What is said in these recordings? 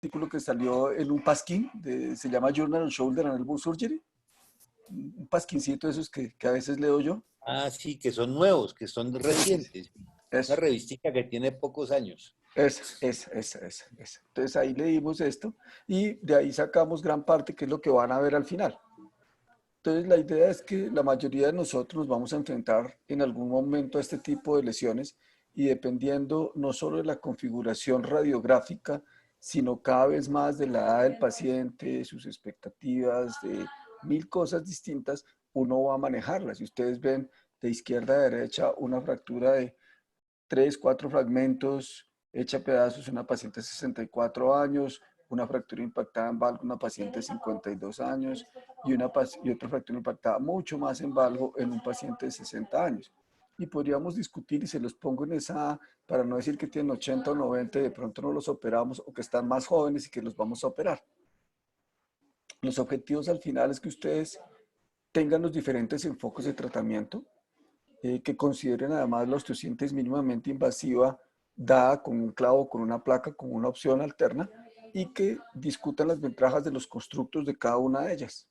artículo que salió en un pasquín, se llama Journal of Shoulder and Elbow Surgery, un pasquincito de esos que a veces leo yo. Ah, sí, que son nuevos, que son Sí, sí, sí. recientes. Una Eso, revistica que tiene pocos años. eso. Entonces ahí leímos esto y de ahí sacamos gran parte que es lo que van a ver al final. Entonces la idea es que la mayoría de nosotros nos vamos a enfrentar en algún momento a este tipo de lesiones y dependiendo no solo de la configuración radiográfica, sino cada vez más de la edad del paciente, sus expectativas, de mil cosas distintas, uno va a manejarlas. Si ustedes ven de izquierda a derecha una fractura de 3, 4 fragmentos hecha a pedazos en una paciente de 64 años, una fractura impactada en valgo, una paciente de 52 años y otra fractura impactada mucho más en valgo en un paciente de 60 años. Y podríamos discutir, y se los pongo en esa, para no decir que tienen 80 o 90, de pronto no los operamos, o que están más jóvenes y que los vamos a operar. Los objetivos al final es que ustedes tengan los diferentes enfoques de tratamiento, que consideren además la osteosíntesis mínimamente invasiva dada con un clavo, con una placa, con una opción alterna, y que discutan las ventajas de los constructos de cada una de ellas.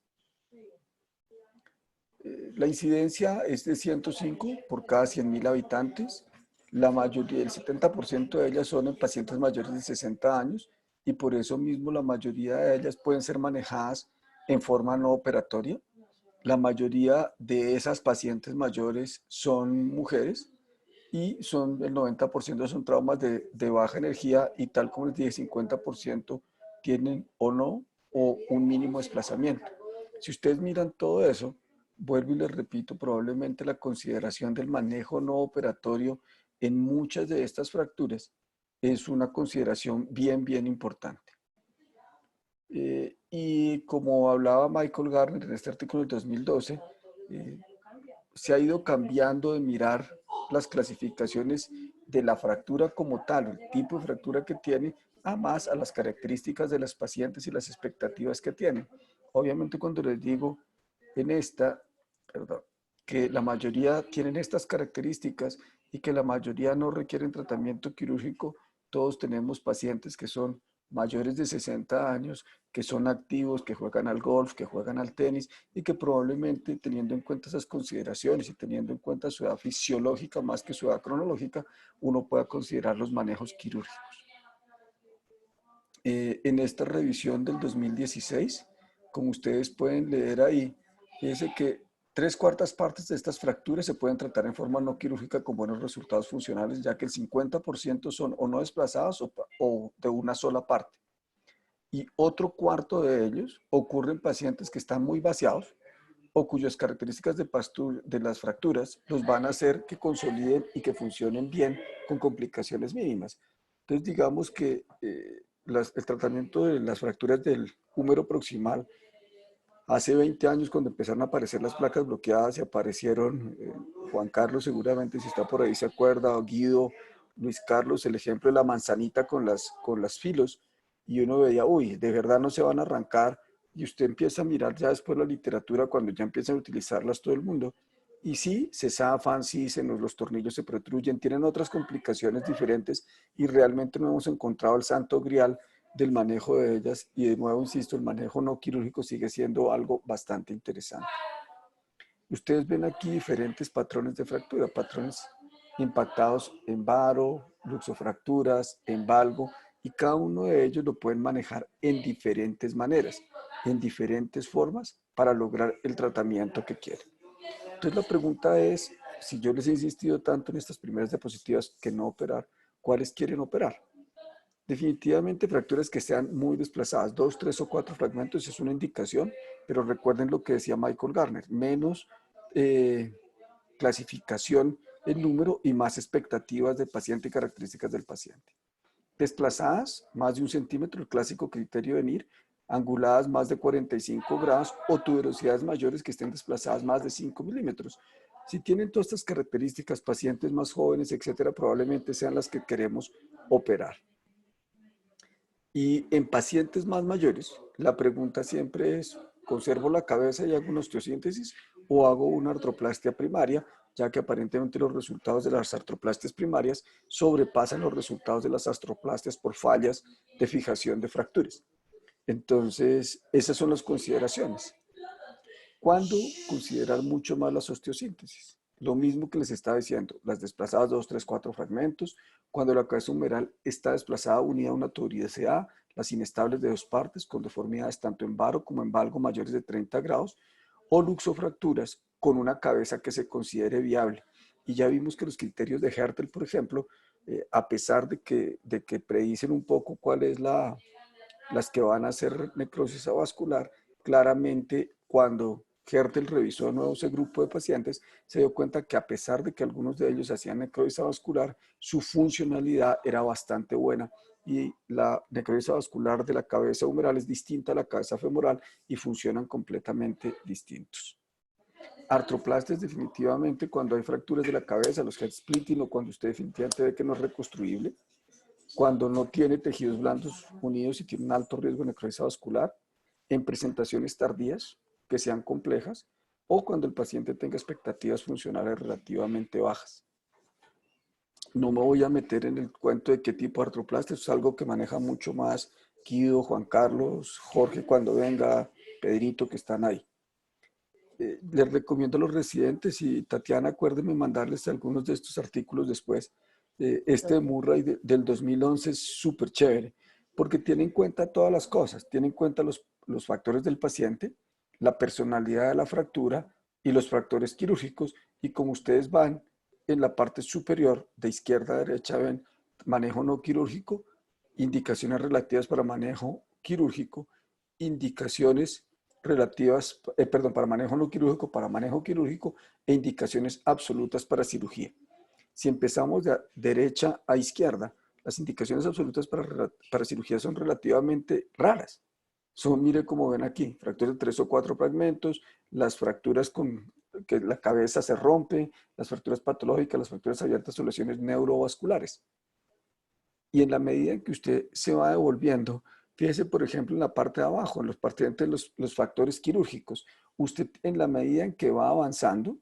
La incidencia es de 105 por cada 100.000 habitantes. La mayoría, el 70% de ellas son en pacientes mayores de 60 años y por eso mismo la mayoría de ellas pueden ser manejadas en forma no operatoria. La mayoría de esas pacientes mayores son mujeres y el 90% son traumas de baja energía y tal como les dije, 50% tienen o no o un mínimo desplazamiento. Si ustedes miran todo eso, vuelvo y les repito, probablemente la consideración del manejo no operatorio en muchas de estas fracturas es una consideración bien importante. Y como hablaba Michael Garner en este artículo del 2012, se ha ido cambiando de mirar las clasificaciones de la fractura como tal, el tipo de fractura que tiene, a más a las características de las pacientes y las expectativas que tienen. Obviamente cuando les digo en esta, perdón, que la mayoría tienen estas características y que la mayoría no requieren tratamiento quirúrgico, todos tenemos pacientes que son mayores de 60 años, que son activos, que juegan al golf, que juegan al tenis y que probablemente teniendo en cuenta esas consideraciones y teniendo en cuenta su edad fisiológica más que su edad cronológica, uno pueda considerar los manejos quirúrgicos. En esta revisión del 2016, como ustedes pueden leer ahí, dice que 3/4 partes de estas fracturas se pueden tratar en forma no quirúrgica con buenos resultados funcionales, ya que el 50% son o no desplazados o de una sola parte. Y otro cuarto de ellos ocurre en pacientes que están muy vaciados o cuyas características de las fracturas los van a hacer que consoliden y que funcionen bien con complicaciones mínimas. Entonces digamos que el tratamiento de las fracturas del húmero proximal hace 20 años cuando empezaron a aparecer las placas bloqueadas y aparecieron, Juan Carlos seguramente si está por ahí se acuerda, o Guido, Luis Carlos, el ejemplo de la manzanita con las filos, y uno veía, uy, de verdad no se van a arrancar, y usted empieza a mirar ya después la literatura cuando ya empiezan a utilizarlas todo el mundo, y sí, se zafan, sí, los tornillos se protruyen, tienen otras complicaciones diferentes, y realmente no hemos encontrado el santo grial del manejo de ellas y de nuevo insisto, el manejo no quirúrgico sigue siendo algo bastante interesante. Ustedes ven aquí diferentes patrones de fractura, patrones impactados en varo, luxofracturas, en valgo y cada uno de ellos lo pueden manejar en diferentes maneras, en diferentes formas para lograr el tratamiento que quieren. Entonces la pregunta es, si yo les he insistido tanto en estas primeras diapositivas que no operar, ¿cuáles quieren operar? Definitivamente fracturas que sean muy desplazadas, 2, 3 o 4 fragmentos es una indicación, pero recuerden lo que decía Michael Garner, menos clasificación en número y más expectativas del paciente y características del paciente. Desplazadas, más de 1 centímetro, el clásico criterio de NIR, anguladas más de 45 grados o tuberosidades mayores que estén desplazadas más de 5 milímetros. Si tienen todas estas características, pacientes más jóvenes, etcétera, probablemente sean las que queremos operar. Y en pacientes más mayores, la pregunta siempre es, ¿conservo la cabeza y hago una osteosíntesis o hago una artroplastia primaria ya que aparentemente los resultados de las artroplastias primarias sobrepasan los resultados de las artroplastias por fallas de fijación de fracturas. Entonces, esas son las consideraciones. ¿Cuándo considerar mucho más las osteosíntesis? Lo mismo que les estaba diciendo, las desplazadas 2, 3, 4 fragmentos, cuando la cabeza humeral está desplazada unida a una tubería SA, las inestables de dos partes con deformidades tanto en varo como en valgo mayores de 30 grados, o luxofracturas con una cabeza que se considere viable. Y ya vimos que los criterios de Hertel, por ejemplo, a pesar de que predicen un poco cuál es las que van a hacer necrosis avascular, claramente cuando Hertel revisó de nuevo ese grupo de pacientes, se dio cuenta que a pesar de que algunos de ellos hacían necrosis avascular, su funcionalidad era bastante buena y la necrosis avascular de la cabeza humeral es distinta a la cabeza femoral y funcionan completamente distintos. Artroplastas definitivamente cuando hay fracturas de la cabeza, los head splitting o cuando usted definitivamente ve que no es reconstruible, cuando no tiene tejidos blandos unidos y tiene un alto riesgo de necrosis vascular, en presentaciones tardías que sean complejas o cuando el paciente tenga expectativas funcionales relativamente bajas. No me voy a meter en el cuento de qué tipo de artroplastia, es algo que maneja mucho más Guido, Juan Carlos, Jorge cuando venga, Pedrito que están ahí. Les recomiendo a los residentes y Tatiana, acuérdenme mandarles algunos de estos artículos después. Este de Murray del 2011 es súper chévere porque tiene en cuenta todas las cosas, tiene en cuenta los factores del paciente, la personalidad de la fractura y los factores quirúrgicos y como ustedes van en la parte superior de izquierda a derecha ven manejo no quirúrgico, indicaciones relativas para manejo quirúrgico, indicaciones relativas, para manejo no quirúrgico, para manejo quirúrgico e indicaciones absolutas para cirugía. Si empezamos de derecha a izquierda, las indicaciones absolutas para cirugía son relativamente raras. Son, mire como ven aquí, fracturas de 3 o 4 fragmentos, las fracturas con que la cabeza se rompe, las fracturas patológicas, las fracturas abiertas o lesiones neurovasculares. Y en la medida en que usted se va devolviendo, fíjese por ejemplo en la parte de abajo, en los pacientes, los factores quirúrgicos, usted en la medida en que va avanzando,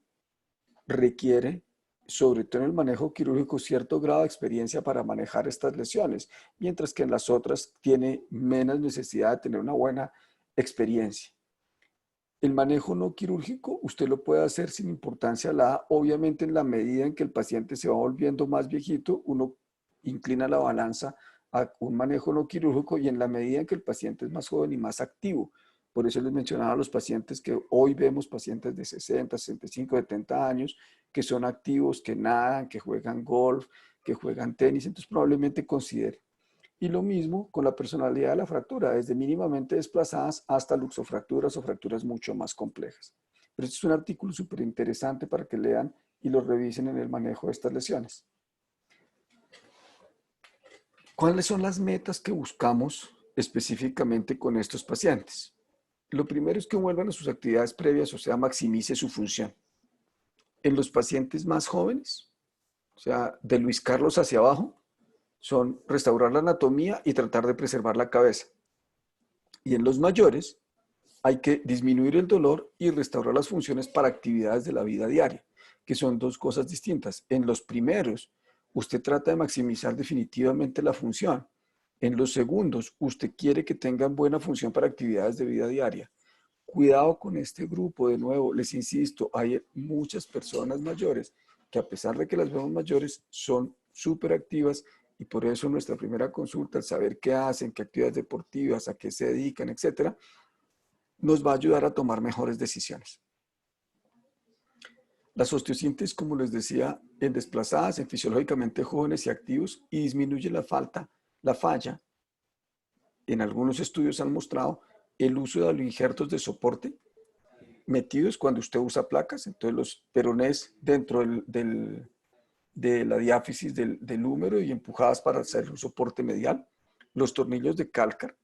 requiere, sobre todo en el manejo quirúrgico, cierto grado de experiencia para manejar estas lesiones, mientras que en las otras tiene menos necesidad de tener una buena experiencia. El manejo no quirúrgico usted lo puede hacer sin importancia a la edad. Obviamente en la medida en que el paciente se va volviendo más viejito, uno inclina la balanza a un manejo no quirúrgico y en la medida en que el paciente es más joven y más activo. Por eso les mencionaba a los pacientes que hoy vemos pacientes de 60, 65, 70 años que son activos, que nadan, que juegan golf, que juegan tenis, entonces probablemente considere. Y lo mismo con la personalidad de la fractura, desde mínimamente desplazadas hasta luxofracturas o fracturas mucho más complejas. Pero este es un artículo súper interesante para que lean y lo revisen en el manejo de estas lesiones. ¿Cuáles son las metas que buscamos específicamente con estos pacientes? Lo primero es que vuelvan a sus actividades previas, o sea, maximice su función. En los pacientes más jóvenes, o sea, de Luis Carlos hacia abajo, son restaurar la anatomía y tratar de preservar la cabeza. Y en los mayores hay que disminuir el dolor y restaurar las funciones para actividades de la vida diaria, que son dos cosas distintas. En los primeros, usted trata de maximizar definitivamente la función. En los segundos, usted quiere que tengan buena función para actividades de vida diaria. Cuidado con este grupo, de nuevo, les insisto, hay muchas personas mayores que a pesar de que las vemos mayores, son súper activas y por eso nuestra primera consulta, el saber qué hacen, qué actividades deportivas, a qué se dedican, etcétera, nos va a ayudar a tomar mejores decisiones. Las osteosíntesis, como les decía, en desplazadas, en fisiológicamente jóvenes y activos y disminuye la falla. En algunos estudios han mostrado el uso de los injertos de soporte metidos cuando usted usa placas, entonces los peronés dentro de la diáfisis del húmero y empujadas para hacer un soporte medial, los tornillos de Calcar,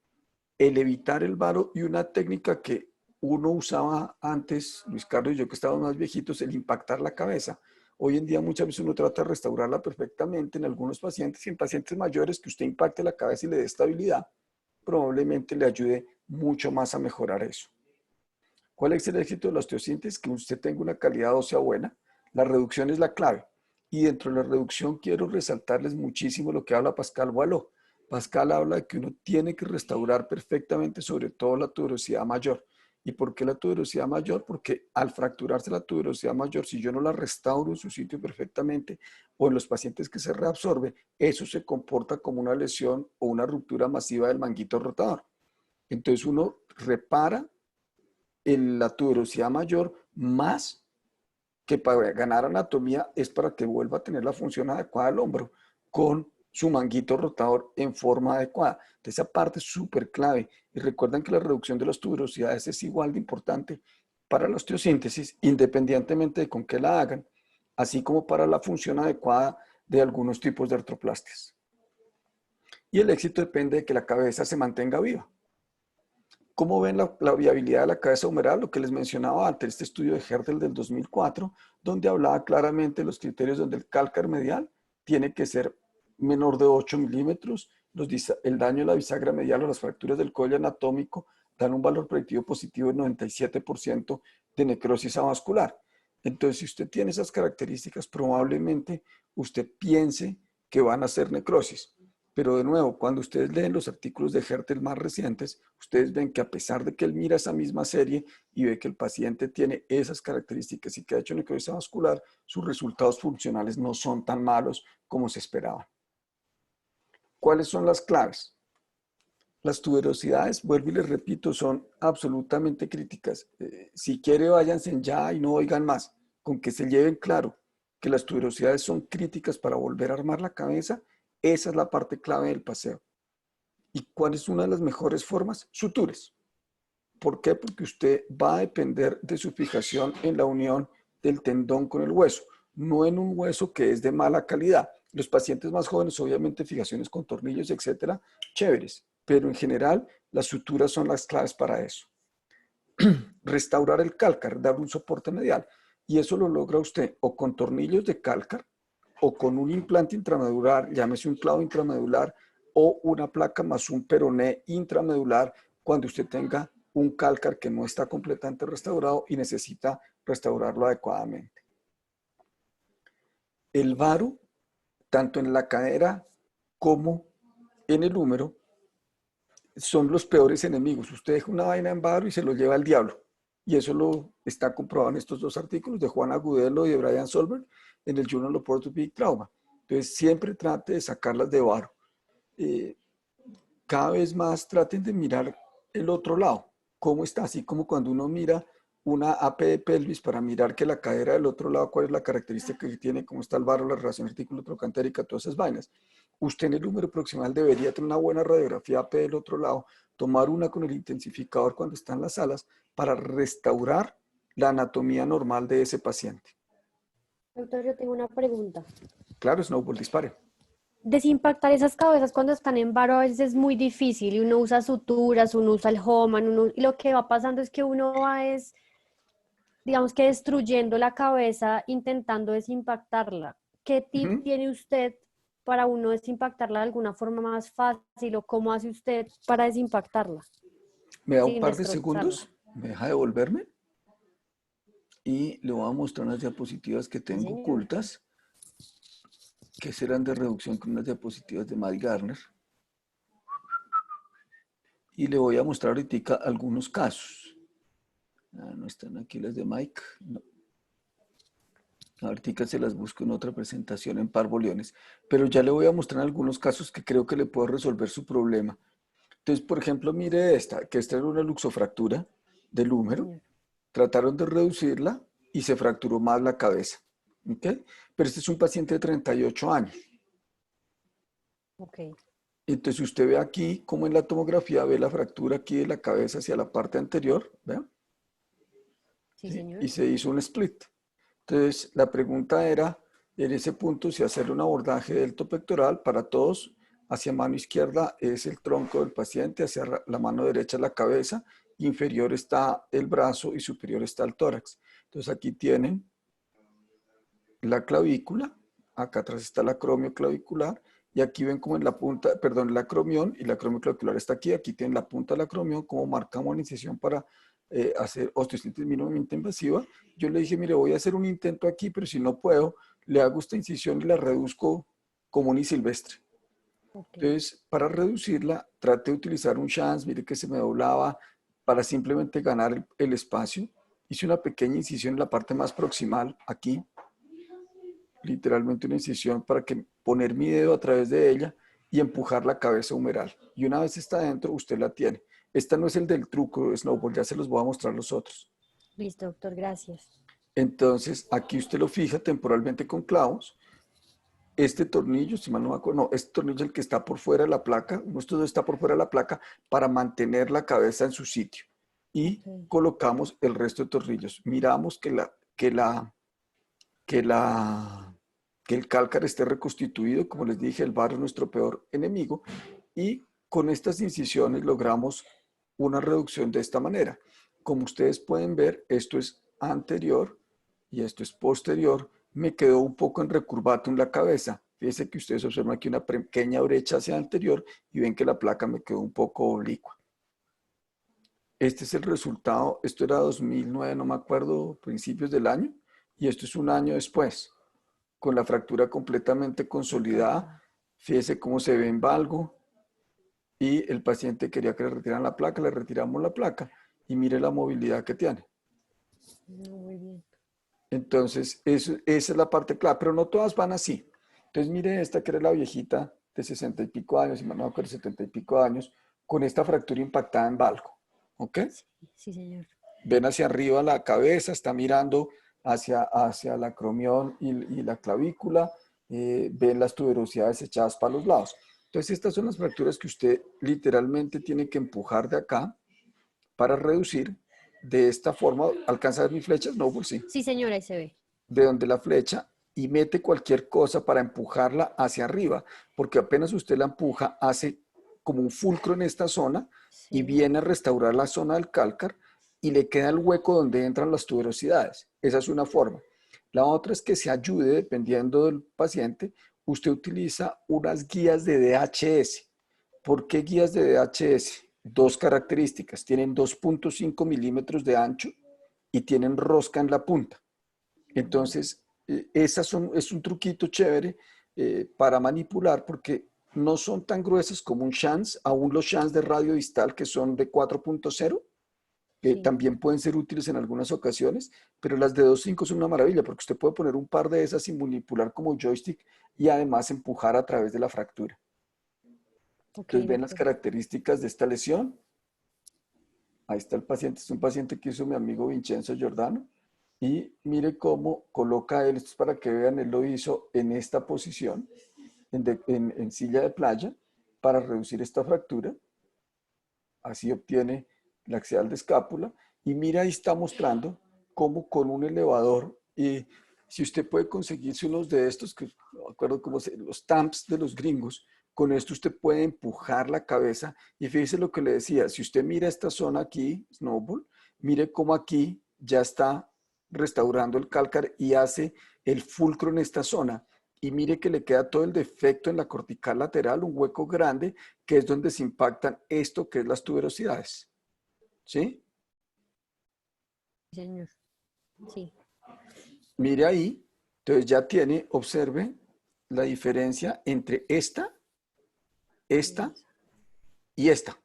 el evitar el varo y una técnica que uno usaba antes, Luis Carlos y yo que estábamos más viejitos, el impactar la cabeza. Hoy en día muchas veces uno trata de restaurarla perfectamente en algunos pacientes y en pacientes mayores que usted impacte la cabeza y le dé estabilidad, probablemente le ayude mucho más a mejorar eso. ¿Cuál es el éxito de la osteosíntesis? Que usted tenga una calidad ósea buena, La reducción es la clave. Y dentro de la reducción quiero resaltarles muchísimo lo que habla Pascal Boileau. Pascal habla de que uno tiene que restaurar perfectamente, sobre todo la tuberosidad mayor. ¿Y por qué la tuberosidad mayor? Porque al fracturarse la tuberosidad mayor, si yo no la restauro en su sitio perfectamente, o en los pacientes que se reabsorbe, eso se comporta como una lesión o una ruptura masiva del manguito rotador. Entonces uno repara en la tuberosidad mayor más que para ganar anatomía es para que vuelva a tener la función adecuada del hombro con su manguito rotador en forma adecuada. Entonces, esa parte es súper clave. Y recuerden que la reducción de las tuberosidades es igual de importante para la osteosíntesis, independientemente de con qué la hagan, así como para la función adecuada de algunos tipos de artroplastias. Y el éxito depende de que la cabeza se mantenga viva. ¿Cómo ven la viabilidad de la cabeza humeral? Lo que les mencionaba antes, este estudio de Hertel del 2004, donde hablaba claramente de los criterios donde el cálcar medial tiene que ser menor de 8 milímetros, el daño de la bisagra medial o las fracturas del cuello anatómico dan un valor predictivo positivo de 97% de necrosis avascular. Entonces, si usted tiene esas características, probablemente usted piense que van a ser necrosis. Pero de nuevo, cuando ustedes leen los artículos de Hertel más recientes, ustedes ven que a pesar de que él mira esa misma serie y ve que el paciente tiene esas características y que ha hecho necrosis vascular, sus resultados funcionales no son tan malos como se esperaba. ¿Cuáles son las claves? Las tuberosidades, vuelvo y les repito, son absolutamente críticas. Si quiere, váyanse ya y no oigan más. Con que se lleven claro que las tuberosidades son críticas para volver a armar la cabeza, esa es la parte clave del paseo. ¿Y cuál es una de las mejores formas? Sutures. ¿Por qué? Porque usted va a depender de su fijación en la unión del tendón con el hueso, no en un hueso que es de mala calidad. Los pacientes más jóvenes, obviamente, fijaciones con tornillos, etcétera, chéveres, pero en general las suturas son las claves para eso. Restaurar el cálcar, dar un soporte medial, y eso lo logra usted o con tornillos de cálcar o con un implante intramedular, llámese un clavo intramedular, o una placa más un peroné intramedular cuando usted tenga un cálcar que no está completamente restaurado y necesita restaurarlo adecuadamente. El varo, tanto en la cadera como en el húmero, son los peores enemigos. Usted deja una vaina en varo y se lo lleva al diablo. Y eso lo está comprobado en estos dos artículos de Juan Agudelo y de Brian Solberg en el Journal of Orthopedic Trauma. Entonces, siempre trate de sacarlas de varo. Cada vez más traten de mirar el otro lado, cómo está, así como cuando uno mira una AP de pelvis para mirar que la cadera del otro lado, cuál es la característica que tiene, cómo está el varo, la relación artículo-trocantérica, todas esas vainas. Usted en el húmero proximal debería tener una buena radiografía AP del otro lado, tomar una con el intensificador cuando está en las salas para restaurar la anatomía normal de ese paciente. Doctor, yo tengo una pregunta. Claro, Snowball, dispare. Desimpactar esas cabezas cuando están en varo a veces es muy difícil y uno usa suturas, uno usa el Homan, y lo que va pasando es que uno va digamos que destruyendo la cabeza intentando desimpactarla. ¿Qué tip tiene usted para uno desimpactarla de alguna forma más fácil o cómo hace usted para desimpactarla? ¿Me da un par de segundos? ¿Me deja devolverme? Y le voy a mostrar unas diapositivas que tengo ocultas, que serán de reducción con unas diapositivas de Matt Garner. Y le voy a mostrar ahorita algunos casos. No están aquí las de Mike. No. Ahorita se las busco en otra presentación en Parboliones. Pero ya le voy a mostrar algunos casos que creo que le puedo resolver su problema. Entonces, por ejemplo, mire esta, que esta era una luxofractura del húmero. Trataron de reducirla y se fracturó más la cabeza. ¿Okay? Pero este es un paciente de 38 años. Okay. Entonces usted ve aquí como en la tomografía ve la fractura aquí de la cabeza hacia la parte anterior, ¿vean? Sí, señor. Y se hizo un split. Entonces la pregunta era en ese punto si hacerle un abordaje delto pectoral para todos. Hacia mano izquierda es el tronco del paciente, hacia la mano derecha la cabeza, inferior está el brazo y superior está el tórax. Entonces aquí tienen la clavícula, acá atrás está la acromio clavicular, y aquí ven como en la punta, perdón, la acromión, y la acromio clavicular está aquí, aquí tienen la punta de la acromión, como marcamos la incisión para hacer osteosintesis mínimamente invasiva. Yo le dije, mire, voy a hacer un intento aquí, pero si no puedo, le hago esta incisión y la reduzco común y silvestre. Ok. Entonces, para reducirla, traté de utilizar un chance, mire que se me doblaba para simplemente ganar el espacio. Hice una pequeña incisión en la parte más proximal, aquí, literalmente una incisión para que poner mi dedo a través de ella y empujar la cabeza humeral. Y una vez está dentro, usted la tiene. Esta no es el del truco, Snowball, ya se los voy a mostrar los otros. Listo, doctor, gracias. Entonces, aquí usted lo fija temporalmente con clavos. Este tornillo, si mal no me acuerdo, no, este tornillo es el que está por fuera de la placa, nuestro dedo está por fuera de la placa para mantener la cabeza en su sitio. Y Ok. colocamos el resto de tornillos. Miramos que el cálcar esté reconstituido. Como les dije, el barro es nuestro peor enemigo. Y con estas incisiones logramos una reducción de esta manera. Como ustedes pueden ver, esto es anterior y esto es posterior. Me quedó un poco en recurvatum la cabeza. Fíjense que ustedes observan aquí una pequeña brecha hacia anterior y ven que la placa me quedó un poco oblicua. Este es el resultado. Esto era 2009, no me acuerdo, principios del año. Y esto es un año después, con la fractura completamente consolidada. Fíjese cómo se ve en valgo. Y el paciente quería que le retiraran la placa, le retiramos la placa. Y mire la movilidad que tiene. No, muy bien. Entonces, esa es la parte clave, pero no todas van así. Entonces, mire esta que era la viejita de 60 y pico años, si mal no me acuerdo, 70 y pico años, con esta fractura impactada en valgo. ¿Ok? Sí, sí, señor. Ven hacia arriba la cabeza, está mirando hacia el acromión y la clavícula, ven las tuberosidades echadas para los lados. Entonces, estas son las fracturas que usted literalmente tiene que empujar de acá para reducir de esta forma. ¿Alcanza a ver mi flecha? No, pues sí. Sí, señora, ahí se ve. De donde la flecha y mete cualquier cosa para empujarla hacia arriba, porque apenas usted la empuja, hace como un fulcro en esta zona y Sí. viene a restaurar la zona del cálcar y le queda el hueco donde entran las tuberosidades. Esa es una forma. La otra es que se ayude, dependiendo del paciente, usted utiliza unas guías de DHS. ¿Por qué guías de DHS? Dos características. Tienen 2.5 milímetros de ancho y tienen rosca en la punta. Entonces, es un truquito chévere para manipular porque no son tan gruesas como un chance. Aún los chance de radio distal que son de 4.0 Sí. también pueden ser útiles en algunas ocasiones, pero las de 2.5 son una maravilla porque usted puede poner un par de esas y manipular como joystick y además empujar a través de la fractura. Ok, Entonces ven las doctor. características de esta lesión. Ahí está el paciente, es un paciente que hizo mi amigo Vincenzo Giordano. Y mire cómo coloca él, esto es para que vean, él lo hizo en esta posición, en silla de playa, para reducir esta fractura. Así obtiene la axial de escápula. Y mira, ahí está mostrando cómo con un elevador, y si usted puede conseguirse unos de estos, que no me acuerdo cómo se, los TAMPs de los gringos, con esto usted puede empujar la cabeza. Y fíjese lo que le decía, si usted mira esta zona aquí, Snowball, mire cómo aquí ya está restaurando el cálcar y hace el fulcro en esta zona. Y mire que le queda todo el defecto en la cortical lateral, un hueco grande, que es donde se impactan esto que es las tuberosidades. ¿Sí? Sí, señor. Sí. Mire ahí, entonces ya tiene, observe la diferencia entre esta y esta.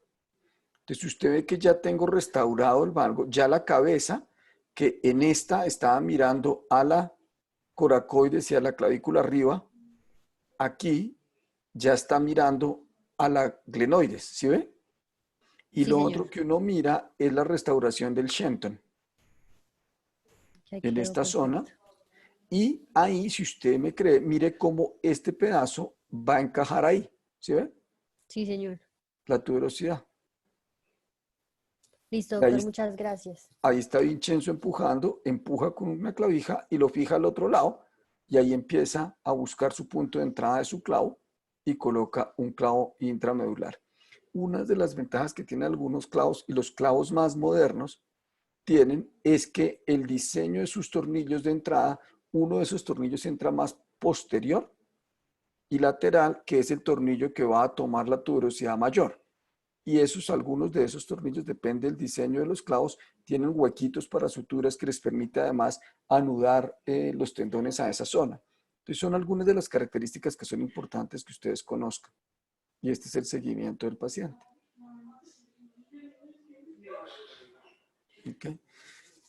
Entonces usted ve que ya tengo restaurado el valgo, ya la cabeza, que en esta estaba mirando a la coracoides y a la clavícula arriba, aquí ya está mirando a la glenoides, ¿sí ve? Y Sí, lo señor. otro que uno mira es la restauración del Shenton Ya en quedó esta zona. perfecto. Y ahí, si usted me cree, mire cómo este pedazo va a encajar ahí. ¿Sí ve? Sí, señor. La tuberosidad. Listo, Ahí, doctor, muchas gracias. ahí está Vincenzo empujando, empuja con una clavija y lo fija al otro lado. Y ahí empieza a buscar su punto de entrada de su clavo y coloca un clavo intramedular. Una de las ventajas que tienen algunos clavos y los clavos más modernos tienen es que el diseño de sus tornillos de entrada, uno de esos tornillos entra más posterior y lateral, que es el tornillo que va a tomar la tuberosidad mayor. y algunos de esos tornillos, depende del diseño de los clavos, tienen huequitos para suturas que les permite además anudar los tendones a esa zona. Entonces son algunas de las características que son importantes que ustedes conozcan. Y este es el seguimiento del paciente. Okay.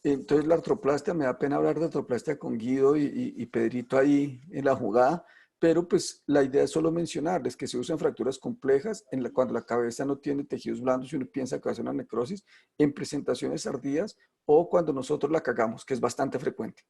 Entonces la artroplastia, me da pena hablar de artroplastia con Guido y Pedrito ahí en la jugada, pero pues la idea es solo mencionarles que se usan fracturas complejas cuando la cabeza no tiene tejidos blandos y uno piensa que va a ser una necrosis, en presentaciones tardías o cuando nosotros la cagamos, que es bastante frecuente.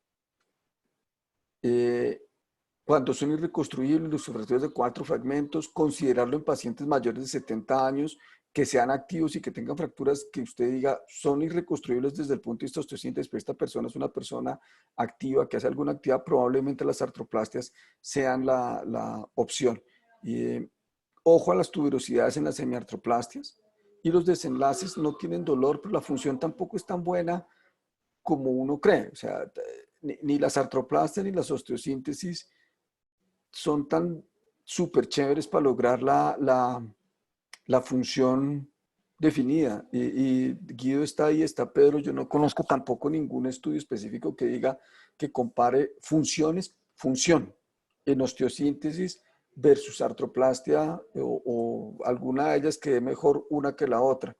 Cuando son irreconstruibles los fracturas de 4 fragmentos, considerarlo en pacientes mayores de 70 años que sean activos y que tengan fracturas que usted diga son irreconstruibles desde el punto de vista osteosíntesis, pero esta persona es una persona activa que hace alguna actividad, probablemente las artroplastias sean la opción. Ojo a las tuberosidades en las semiartroplastias, y los desenlaces no tienen dolor, pero la función tampoco es tan buena como uno cree. O sea, ni las artroplastias ni las osteosíntesis son tan súper chéveres para lograr la función definida. Y Guido está ahí, está Pedro. Yo no conozco tampoco ningún estudio específico que diga que compare función en osteosíntesis versus artroplastia o alguna de ellas que dé mejor una que la otra.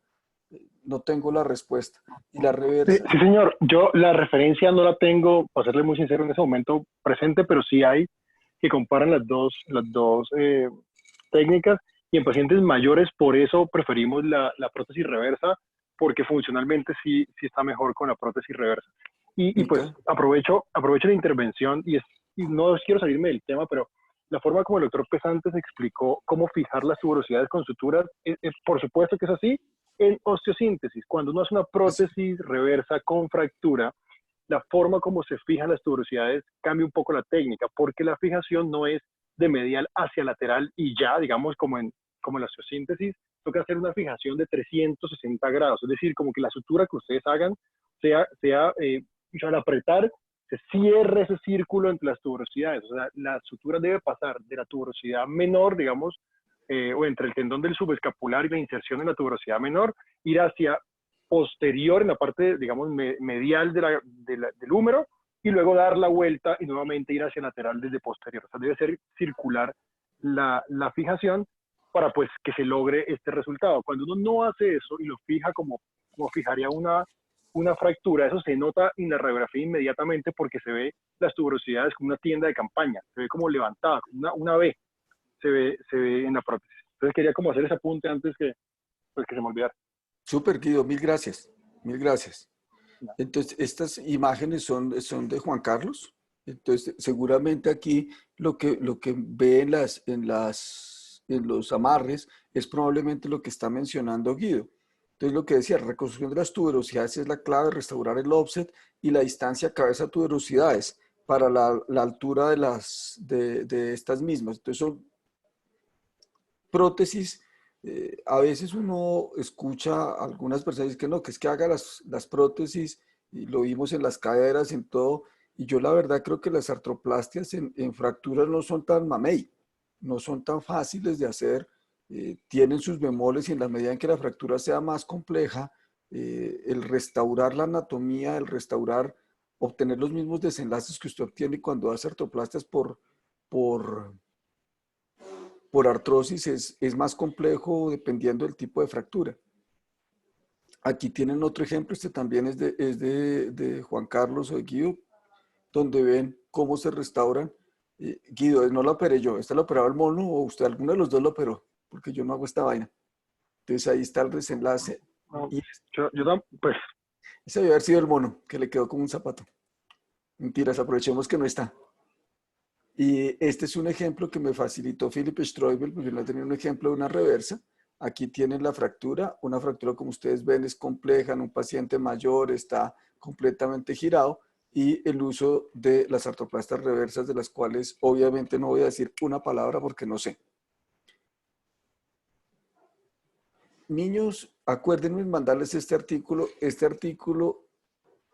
No tengo la respuesta. Y la reversa. Sí, señor. Yo la referencia no la tengo, para serle muy sincero, en ese momento presente, pero sí hay que comparan las dos técnicas, y en pacientes mayores por eso preferimos la prótesis reversa, porque funcionalmente sí está mejor con la prótesis reversa. Y pues aprovecho la intervención y no quiero salirme del tema, pero la forma como el doctor Pesantes explicó cómo fijar las tuberosidades con suturas, por supuesto que es así en osteosíntesis. Cuando uno hace una prótesis reversa con fractura, la forma como se fijan las tuberosidades cambia un poco la técnica, porque la fijación no es de medial hacia lateral y ya, digamos, como en la osteosíntesis, toca hacer una fijación de 360 grados, es decir, como que la sutura que ustedes hagan al apretar, se cierre ese círculo entre las tuberosidades. O sea, la sutura debe pasar de la tuberosidad menor, digamos, o entre el tendón del subescapular y la inserción en la tuberosidad menor, ir hacia posterior en la parte, digamos, medial del húmero, y luego dar la vuelta y nuevamente ir hacia lateral desde posterior. O sea, debe ser circular la fijación para pues que se logre este resultado. Cuando uno no hace eso y lo fija como fijaría una fractura, eso se nota en la radiografía inmediatamente, porque se ve las tuberosidades como una tienda de campaña, se ve como levantada, como una V, se ve en la prótesis. Entonces quería como hacer ese apunte antes que se me olvidara. Súper, Guido, mil gracias. Mil gracias. Entonces, estas imágenes son de Juan Carlos. Entonces, seguramente aquí lo que ve en los amarres es probablemente lo que está mencionando Guido. Entonces, lo que decía, reconstrucción de las tuberosidades es la clave, restaurar el offset y la distancia cabeza-tuberosidades para la altura de estas mismas. Entonces, son prótesis. A veces uno escucha a algunas personas que no, que es que haga las prótesis, y lo vimos en las caderas, en todo, y yo la verdad creo que las artroplastias en fracturas no son tan mamey, no son tan fáciles de hacer, tienen sus bemoles, y en la medida en que la fractura sea más compleja, el restaurar la anatomía, obtener los mismos desenlaces que usted obtiene cuando hace artroplastias por artrosis es más complejo dependiendo del tipo de fractura. Aquí tienen otro ejemplo, este también es de Juan Carlos o de Guido, donde ven cómo se restauran. Guido, no lo operé yo, ¿este lo operaba el mono o usted, alguno de los dos lo operó? Porque yo no hago esta vaina. Entonces ahí está el desenlace. No, y pues... Ese debe haber sido el mono, que le quedó como un zapato. Mentiras, aprovechemos que no está. Y este es un ejemplo que me facilitó Philip Streubel, porque no tenía un ejemplo de una reversa. Aquí tienen la fractura. Una fractura, como ustedes ven, es compleja en un paciente mayor, está completamente girado, y el uso de las artroplastas reversas, de las cuales obviamente no voy a decir una palabra porque no sé. Niños, acuérdenme en mandarles este artículo. Este artículo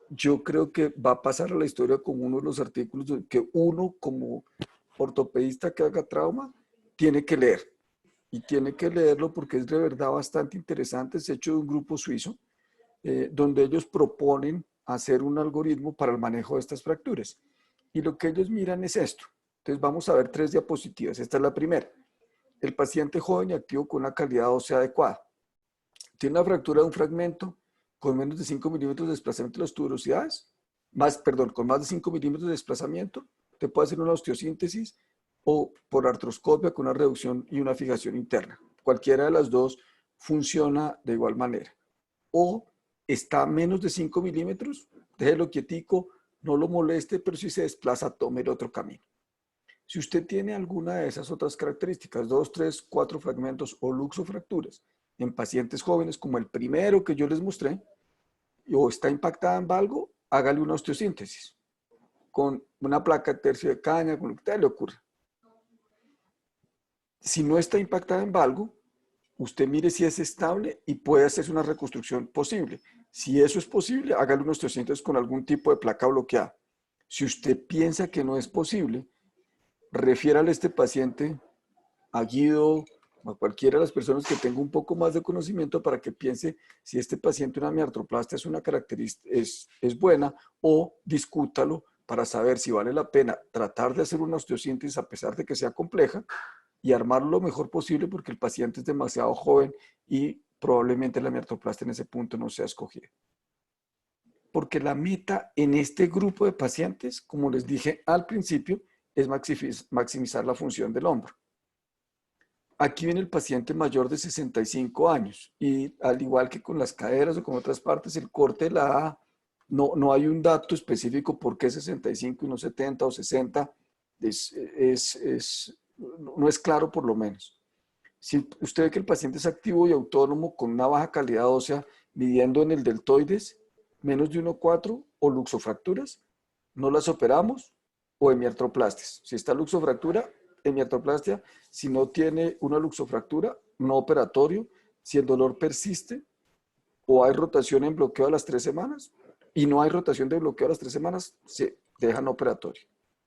yo creo que va a pasar a la historia como uno de los artículos que uno como ortopedista que haga trauma tiene que leer. y tiene que leerlo porque es de verdad bastante interesante. Es hecho de un grupo suizo, donde ellos proponen hacer un algoritmo para el manejo de estas fracturas. Y lo que ellos miran es esto. Entonces vamos a ver 3 diapositivas. Esta es la primera. El paciente joven y activo con una calidad ósea adecuada. Tiene una fractura de un fragmento con menos de 5 milímetros de desplazamiento de las tuberosidades, con más de 5 milímetros de desplazamiento. Te puede hacer una osteosíntesis o por artroscopia con una reducción y una fijación interna. Cualquiera de las dos funciona de igual manera. O está a menos de 5 milímetros, déjelo quietico, no lo moleste, pero si se desplaza, tome el otro camino. Si usted tiene alguna de esas otras características, 2, 3, 4 fragmentos o luxofracturas en pacientes jóvenes como el primero que yo les mostré, o está impactada en valgo, hágale una osteosíntesis con una placa de tercio de caña, con lo que te le ocurra. Si no está impactada en valgo, usted mire si es estable y puede hacerse una reconstrucción posible. Si eso es posible, hágale una osteosíntesis con algún tipo de placa bloqueada. Si usted piensa que no es posible, refiérale a este paciente a Guido o a cualquiera de las personas que tenga un poco más de conocimiento para que piense si este paciente una miartroplastia es una característica, es buena, o discútalo para saber si vale la pena tratar de hacer una osteosíntesis a pesar de que sea compleja y armarlo lo mejor posible porque el paciente es demasiado joven y probablemente la miartroplastia en ese punto no sea escogida. Porque la meta en este grupo de pacientes, como les dije al principio, es maximizar la función del hombro. Aquí viene el paciente mayor de 65 años y al igual que con las caderas o con otras partes, el corte de la A, no hay un dato específico por qué 65 y no 70 o 60, no es claro por lo menos. Si usted ve que el paciente es activo y autónomo con una baja calidad ósea, midiendo en el deltoides, menos de 1,4 o luxofracturas, no las operamos, o hemiartroplastias. Si está luxofractura, hemiartroplastia. Si no tiene una luxofractura, no operatorio. Si el dolor persiste o hay rotación en bloqueo a las 3 semanas y no hay rotación de bloqueo a las 3 semanas, se deja no operatorio.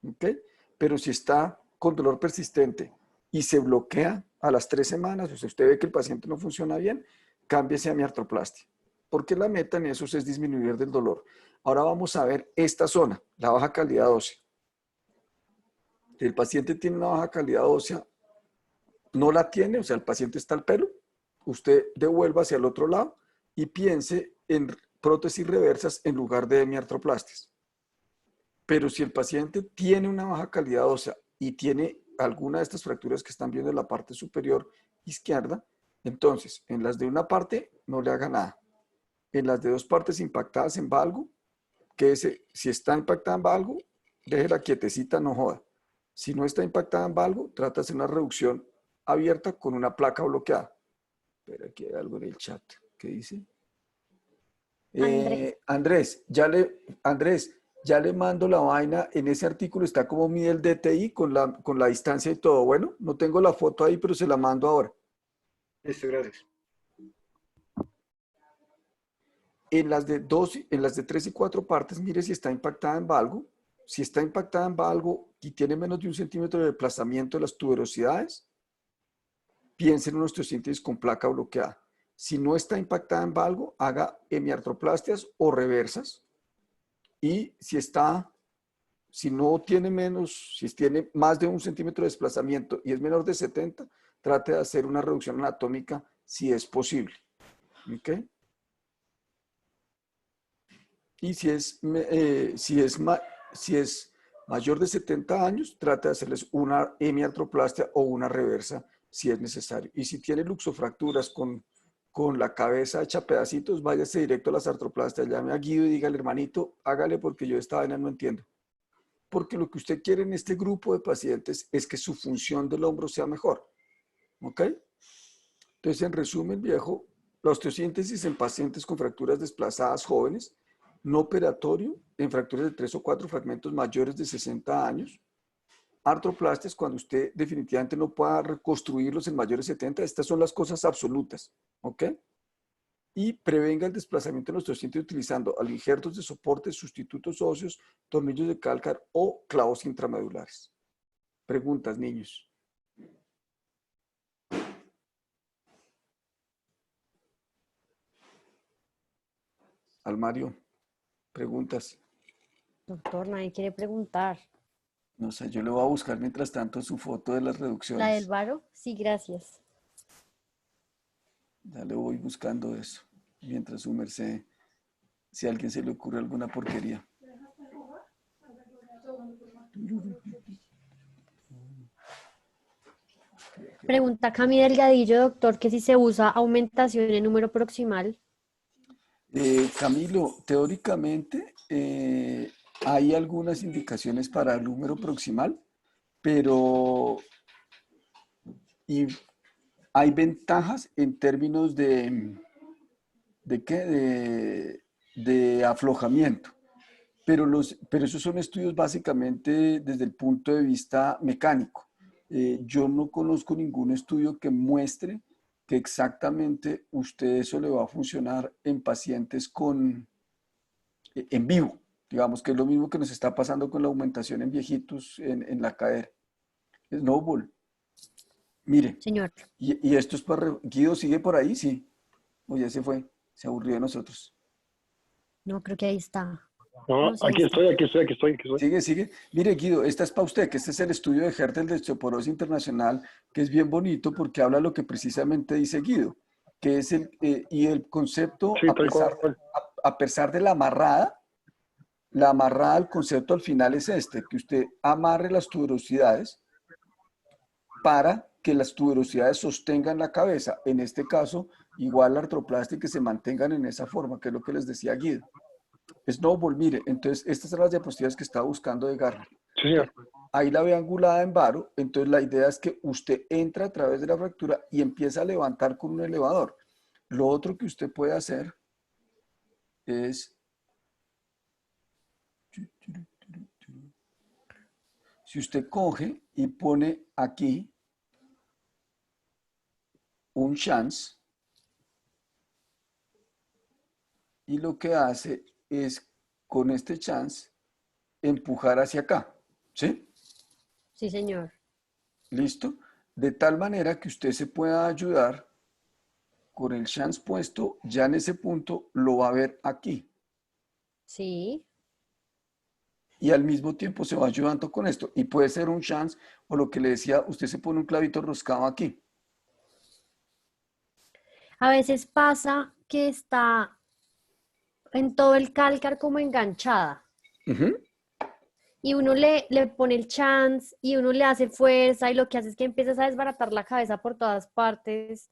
¿Okay? Pero si está con dolor persistente y se bloquea a las 3 semanas, o si usted ve que el paciente no funciona bien, cámbiese a hemiartroplastia. Porque la meta en eso es disminuir del dolor. Ahora vamos a ver esta zona, la baja calidad ósea. Si el paciente tiene una baja calidad ósea, no la tiene, o sea, el paciente está al pelo, usted devuelva hacia el otro lado y piense en prótesis reversas en lugar de hemiartroplastias. Pero si el paciente tiene una baja calidad ósea y tiene alguna de estas fracturas que están viendo en la parte superior izquierda, entonces en las de una parte no le haga nada. En las de 2 partes impactadas en valgo, si está impactada en valgo, déjela quietecita, no joda. Si no está impactada en valgo, trata de hacer una reducción abierta con una placa bloqueada. Espera, aquí hay algo en el chat. ¿Qué dice? Andrés, ya le mando la vaina. En ese artículo está cómo mide el DTI con la distancia y todo. Bueno, no tengo la foto ahí, pero se la mando ahora. Listo, gracias. En las de 3 y 4 partes, mire si está impactada en valgo. Si está impactada en valgo y tiene menos de 1 centímetro de desplazamiento de las tuberosidades, piense en una osteosíntesis con placa bloqueada. Si no está impactada en valgo, haga hemiartroplastias o reversas. Y si tiene más de 1 centímetro de desplazamiento y es menor de 70, trate de hacer una reducción anatómica si es posible. ¿Ok? Y si es mayor de 70 años, trate de hacerles una hemiartroplastia o una reversa si es necesario. Y si tiene luxofracturas con la cabeza hecha pedacitos, váyase directo a las artroplastias, llame a Guido y dígale, hermanito, hágale porque yo esta vaina no entiendo. Porque lo que usted quiere en este grupo de pacientes es que su función del hombro sea mejor. ¿Ok? Entonces, en resumen, viejo, la osteosíntesis en pacientes con fracturas desplazadas jóvenes, no operatorio en fracturas de 3 o 4 fragmentos mayores de 60 años, artroplastias cuando usted definitivamente no pueda reconstruirlos en mayores de 70, estas son las cosas absolutas, ¿ok? Y prevenga el desplazamiento de los osteosíntesis utilizando injertos de soporte, sustitutos óseos, tornillos de cálcar o clavos intramedulares. Preguntas, niños. Almario, preguntas. Doctor, nadie quiere preguntar. No sé, yo le voy a buscar mientras tanto su foto de las ¿La del reducciones. varo? Sí, gracias. Ya le voy buscando eso. Mientras su merced, si a alguien se le ocurre alguna porquería. Pregunta Cami Delgadillo, doctor, que si se usa aumentación en número proximal. Camilo, teóricamente hay algunas indicaciones para el número proximal, pero y hay ventajas en términos ¿de qué? De aflojamiento. Pero esos son estudios básicamente desde el punto de vista mecánico. Yo no conozco ningún estudio que muestre que exactamente usted eso le va a funcionar en pacientes en vivo. Digamos que es lo mismo que nos está pasando con la aumentación en viejitos en la cadera. Snowball, mire, Señor, y esto es para... Guido, ¿sigue por ahí? Sí. O ya se fue, se aburrió de nosotros. no, creo que ahí está. No, No, sí, ahí está. aquí estoy. Sigue, sigue. Mire, Guido, esta es para usted, que este es el estudio de Hertel de osteoporosis internacional, que es bien bonito porque habla lo que precisamente dice Guido, que es y el concepto, Sí, tal cual. a pesar de la amarrada, el concepto al final es este, que usted amarre las tuberosidades para que las tuberosidades sostengan la cabeza. En este caso, igual la artroplastia y que se mantengan en esa forma, que es lo que les decía Guido. Snowball, mire, entonces estas son las diapositivas que estaba buscando de Garner. Sí, señor. Ahí la ve angulada en varo, entonces la idea es que usted entra a través de la fractura y empieza a levantar con un elevador. Lo otro que usted puede hacer es, si usted coge y pone aquí un chance, y lo que hace es con este chance empujar hacia acá, ¿sí? Sí, señor. ¿Listo? De tal manera que usted se pueda ayudar con el chance puesto, ya en ese punto lo va a ver aquí. Sí. Y al mismo tiempo se va ayudando con esto. Y puede ser un chance, o lo que le decía, usted se pone un clavito roscado aquí. A veces pasa que está en todo el cálcar como enganchada. Ujú. Y uno le pone el chance y uno le hace fuerza y lo que hace es que empiezas a desbaratar la cabeza por todas partes.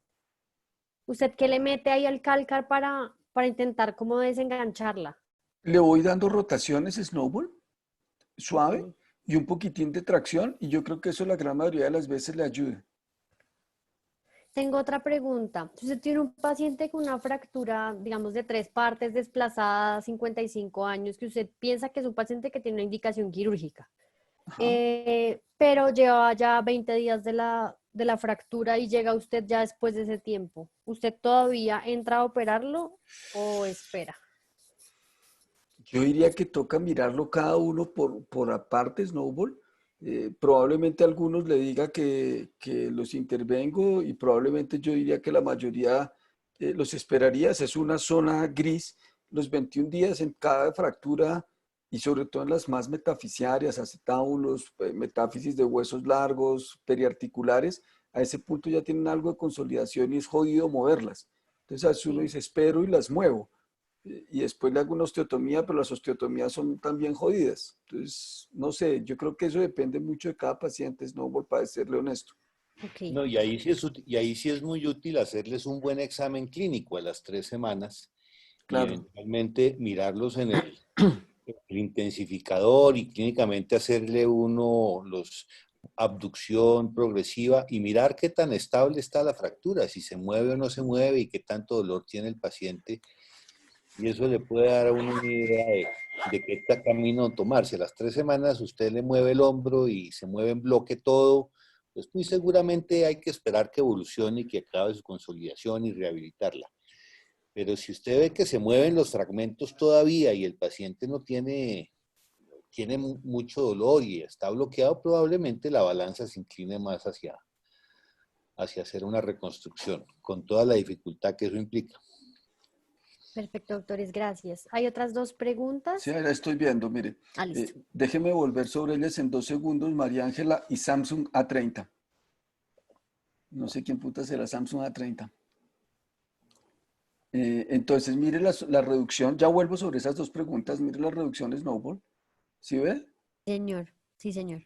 ¿Usted qué le mete ahí al cálcar para intentar como desengancharla? Le voy dando rotaciones, snowball, suave, Ok. y un poquitín de tracción, y yo creo que eso la gran mayoría de las veces le ayuda. Tengo otra pregunta. Si usted tiene un paciente con una fractura, digamos, de 3 partes desplazada, 55 años, que usted piensa que es un paciente que tiene una indicación quirúrgica, Ajá. pero lleva ya 20 días de la fractura y llega usted ya después de ese tiempo, ¿usted todavía entra a operarlo o espera? Yo diría que toca mirarlo cada uno por aparte, Snowball. Probablemente a algunos le diga que los intervengo y probablemente yo diría que la mayoría los esperarías. Es una zona gris, los 21 días en cada fractura y sobre todo en las más metafisiarias, acetábulos, metáfisis de huesos largos, periarticulares, a ese punto ya tienen algo de consolidación y es jodido moverlas. Entonces a veces uno Sí. dice, espero y las muevo y después le hago una osteotomía, pero las osteotomías son también jodidas. Entonces, no sé, yo creo que eso depende mucho de cada paciente, no para serle honesto. Ok. No, y ahí sí es muy útil hacerles un buen examen clínico a las 3 semanas y Claro. eventualmente mirarlos en el intensificador y clínicamente hacerle uno los abducción progresiva y mirar qué tan estable está la fractura, si se mueve o no se mueve y qué tanto dolor tiene el paciente. Y eso le puede dar a uno una idea de qué camino tomar. Si a las 3 semanas usted le mueve el hombro y se mueve en bloque todo, pues muy seguramente hay que esperar que evolucione y que acabe su consolidación y rehabilitarla. Pero si usted ve que se mueven los fragmentos todavía y el paciente no tiene mucho dolor y está bloqueado, probablemente la balanza se incline más hacia hacer una reconstrucción, con toda la dificultad que eso implica. Perfecto, doctores, gracias. ¿Hay otras dos preguntas? Sí, ahora estoy viendo, mire. Listo. Déjeme volver sobre ellas en 2 segundos, María Ángela y Samsung A30. No sé quién puta será Samsung A30. Entonces, mire la reducción. Ya vuelvo sobre esas dos preguntas. Mire la reducción de Snowball. ¿Sí ve? Señor, sí, señor.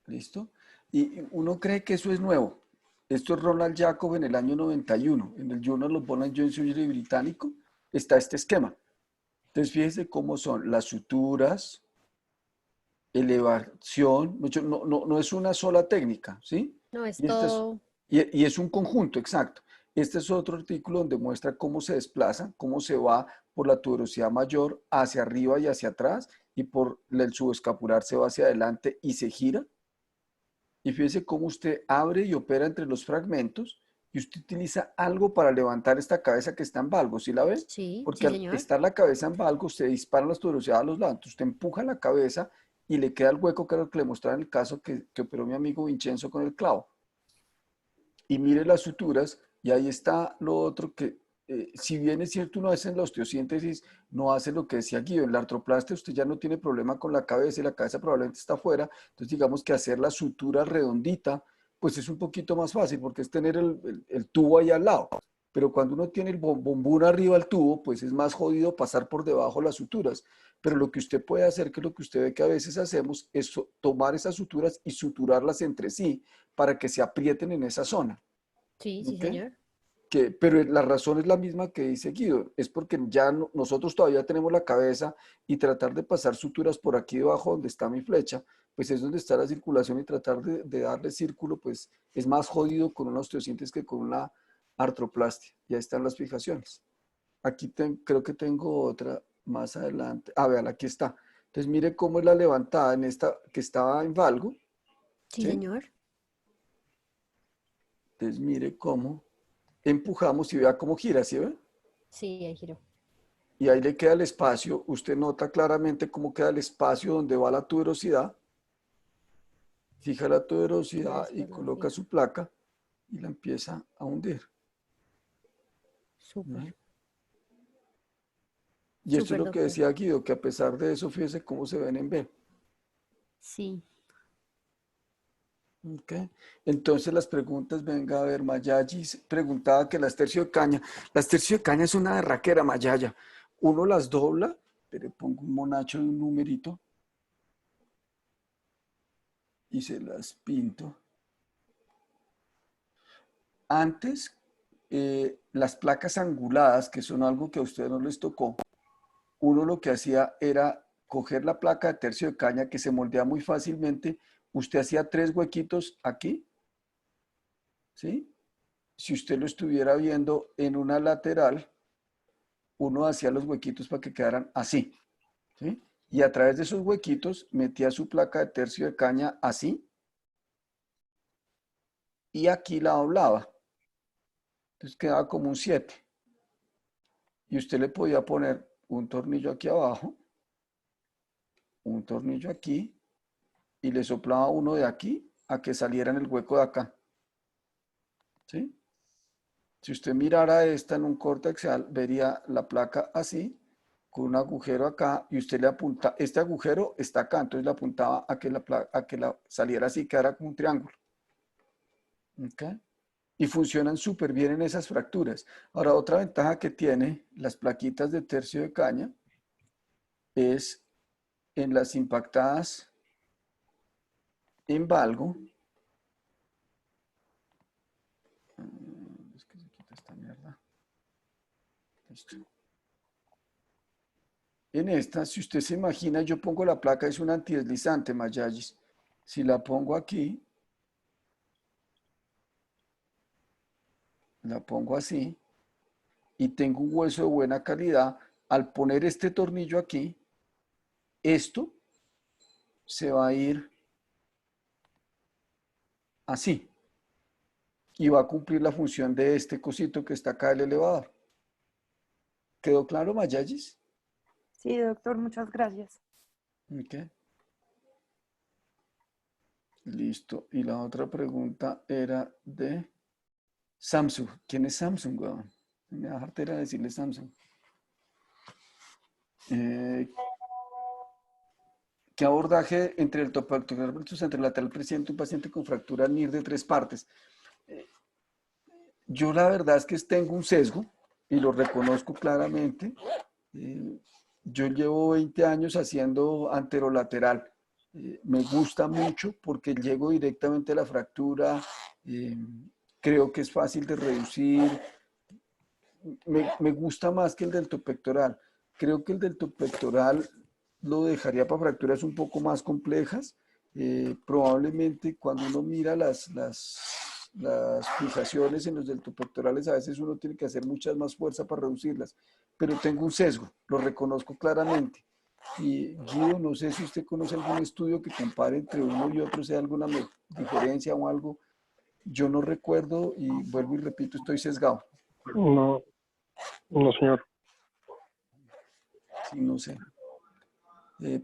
¿Listo? Y uno cree que eso es nuevo. Esto es Ronald Jacob en el año 91. En el Journal of Bone and Joint Surgery británico está este esquema. Entonces, fíjese cómo son las suturas, elevación. No es una sola técnica, ¿sí? No, es Y, todo. y es un conjunto, exacto. Este es otro artículo donde muestra cómo se desplaza, cómo se va por la tuberosidad mayor hacia arriba y hacia atrás, y por el subescapular se va hacia adelante y se gira. Y fíjese cómo usted abre y opera entre los fragmentos y usted utiliza algo para levantar esta cabeza que está en valgo, ¿sí la ve? Sí, Porque sí, al señor. estar la cabeza en valgo, usted dispara las tuberosidades a los lados. Entonces, usted empuja la cabeza y le queda el hueco, que era lo que le mostraba en el caso que operó mi amigo Vincenzo con el clavo. Y mire las suturas, y ahí está lo otro que, si bien es cierto, uno hace en la osteosíntesis, no hace lo que decía Guido, en la artroplastia usted ya no tiene problema con la cabeza y la cabeza probablemente está afuera, entonces digamos que hacer la sutura redondita, pues es un poquito más fácil porque es tener el tubo ahí al lado. Pero cuando uno tiene el bombón arriba al tubo, pues es más jodido pasar por debajo las suturas. Pero lo que usted puede hacer, que es lo que usted ve que a veces hacemos, es tomar esas suturas y suturarlas entre sí para que se aprieten en esa zona. Sí, sí, ¿Ok? señor. Pero la razón es la misma que dice Guido, es porque ya nosotros todavía tenemos la cabeza y tratar de pasar suturas por aquí debajo donde está mi flecha, pues es donde está la circulación y tratar de darle círculo, pues es más jodido con una osteosíntesis que con una artroplastia. Ya están las fijaciones. Aquí creo que tengo otra más adelante. Ah, vean, aquí está. Entonces mire cómo es la levantada en esta que estaba en valgo, Sí, ¿sí? señor. Entonces mire cómo empujamos y vea cómo gira, ¿sí ve? Sí, ahí giró. Y ahí le queda el espacio. Usted nota claramente cómo queda el espacio donde va la tuberosidad. Fija la Ya tuberosidad y después lo coloca fijo. su placa y la empieza a hundir. Súper, ¿No? Y esto es súper, lo que doctor. decía Guido, que a pesar de eso, fíjese cómo se ven en B. Sí. ¿Ok? Entonces las preguntas, venga a ver, Mayagi preguntaba que las tercio de caña. Las tercio de caña es una berraquera, Mayaya. Uno las dobla, pero le pongo un monacho de un numerito y se las pinto. Antes, las placas anguladas, que son algo que a ustedes no les tocó, uno lo que hacía era coger la placa de tercio de caña que se moldea muy fácilmente. Usted hacía 3 huequitos aquí, ¿sí? Si usted lo estuviera viendo en una lateral, uno hacía los huequitos para que quedaran así, ¿sí? Y a través de esos huequitos metía su placa de tercio de caña así y aquí la doblaba. Entonces quedaba como un 7. Y usted le podía poner un tornillo aquí abajo, un tornillo aquí y le soplaba uno de aquí a que saliera en el hueco de acá. ¿Sí? Si usted mirara esta en un corte axial, vería la placa así, con un agujero acá, y usted le apunta, este agujero está acá, entonces le apuntaba a que la saliera así, que era como un triángulo. ¿Okay? Y funcionan súper bien en esas fracturas. Ahora, otra ventaja que tiene las plaquitas de tercio de caña es en las impactadas en valgo. Es que se quita esta mierda. Listo. En esta, si usted se imagina, yo pongo la placa, es un antideslizante, Mayagis. Si la pongo aquí, la pongo así, y tengo un hueso de buena calidad, al poner este tornillo aquí, esto se va a ir así, y va a cumplir la función de este cosito que está acá del elevador. ¿Quedó claro, Mayagis? Sí, doctor, muchas gracias. Ok. Listo. Y la otra pregunta era de Samsung. ¿Quién es Samsung, weón? Me da jartera decirle Samsung. ¿Qué abordaje entre el topactoral versus anterolateral presenta un paciente con fractura NIR de 3 partes? Yo la verdad es que tengo un sesgo y lo reconozco claramente. Yo llevo 20 años haciendo anterolateral. Me gusta mucho porque llego directamente a la fractura. Creo que es fácil de reducir. Me gusta más que el delto pectoral. Creo que el delto pectoral lo dejaría para fracturas un poco más complejas. Probablemente cuando uno mira las fijaciones en los deltopectorales, a veces uno tiene que hacer mucha más fuerza para reducirlas. Pero tengo un sesgo, lo reconozco claramente. Y Guido, no sé si usted conoce algún estudio que compare entre uno y otro, sea alguna diferencia o algo. Yo no recuerdo y vuelvo y repito, estoy sesgado. No, no, señor. Sí, no sé.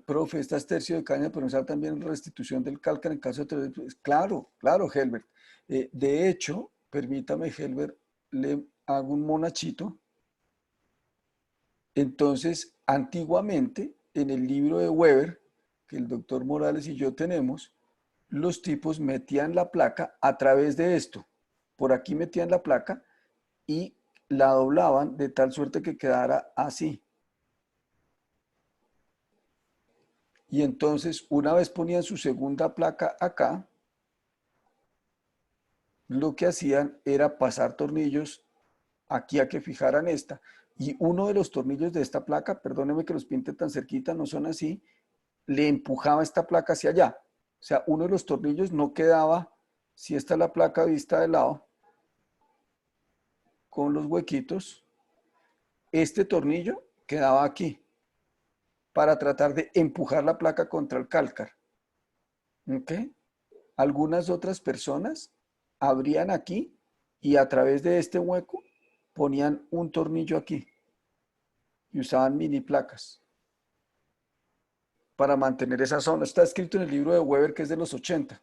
Profe, ¿estás tercio de caña para usar también restitución del cálcar en caso de... Claro, claro, Helbert. De hecho, permítame, Helbert, le hago un monachito. Entonces, antiguamente, en el libro de Weber, que el doctor Morales y yo tenemos, los tipos metían la placa a través de esto. Por aquí metían la placa y la doblaban de tal suerte que quedara así. Y entonces, una vez ponían su segunda placa acá, lo que hacían era pasar tornillos aquí a que fijaran esta. Y uno de los tornillos de esta placa, perdóneme que los pinte tan cerquita, no son así, le empujaba esta placa hacia allá. O sea, uno de los tornillos no quedaba, si esta es la placa vista de lado, con los huequitos, este tornillo quedaba aquí para tratar de empujar la placa contra el cálcar. ¿Ok? Algunas otras personas abrían aquí y a través de este hueco ponían un tornillo aquí y usaban mini placas para mantener esa zona. Está escrito en el libro de Weber, que es de los 80.